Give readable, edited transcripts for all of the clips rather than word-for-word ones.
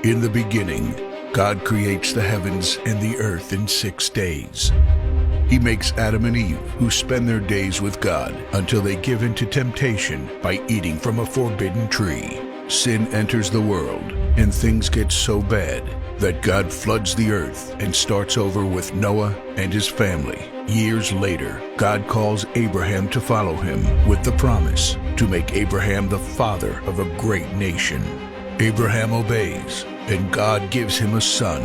In the beginning, God creates the heavens and the earth in 6 days. He makes Adam and Eve, who spend their days with God until they give in to temptation by eating from a forbidden tree. Sin enters the world, and things get so bad that God floods the earth and starts over with Noah and his family. Years later, God calls Abraham to follow him with the promise to make Abraham the father of a great nation. Abraham obeys, and God gives him a son,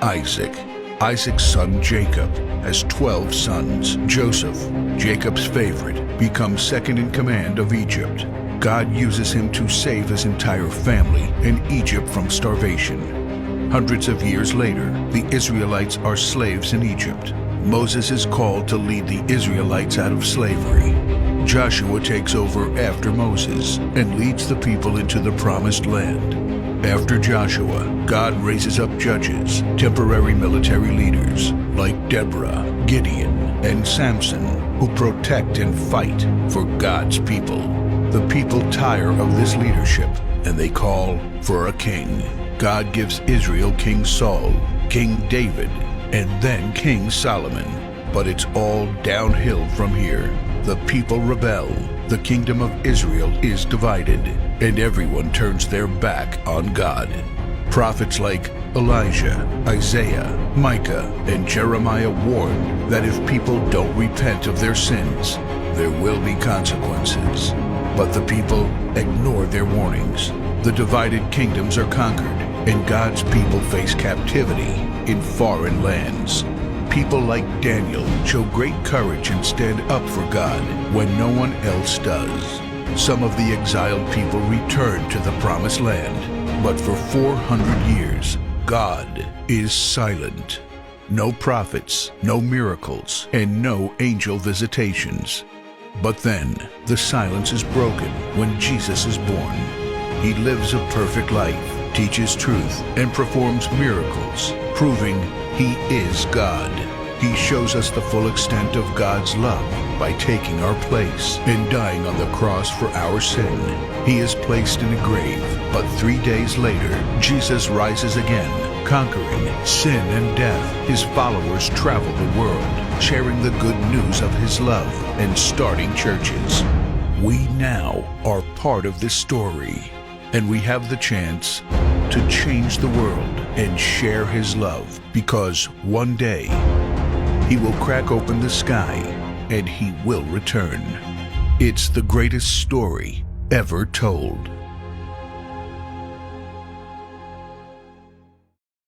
Isaac. Isaac's son Jacob has 12 sons. Joseph, Jacob's favorite, becomes second in command of Egypt. God uses him to save his entire family and Egypt from starvation. Hundreds of years later, the Israelites are slaves in Egypt. Moses is called to lead the Israelites out of slavery. Joshua takes over after Moses and leads the people into the promised land. After Joshua, God raises up judges, temporary military leaders like Deborah, Gideon, and Samson, who protect and fight for God's people. The people tire of this leadership, and they call for a king. God gives Israel King Saul, King David, and then King Solomon. But it's all downhill from here. The people rebel. The kingdom of Israel is divided, and everyone turns their back on God. Prophets like Elijah, Isaiah, Micah, and Jeremiah warn that if people don't repent of their sins, there will be consequences. But the people ignore their warnings. The divided kingdoms are conquered, and God's people face captivity in foreign lands. People like Daniel show great courage and stand up for God when no one else does. Some of the exiled people return to the promised land, but for 400 years, God is silent. No prophets, no miracles, and no angel visitations. But then, the silence is broken when Jesus is born. He lives a perfect life, teaches truth, and performs miracles, proving He is God. He shows us the full extent of God's love by taking our place and dying on the cross for our sin. He is placed in a grave, but 3 days later, Jesus rises again, conquering sin and death. His followers travel the world, sharing the good news of His love and starting churches. We now are part of this story, and we have the chance to change the world and share His love, because one day He will crack open the sky and He will return. It's the greatest story ever told.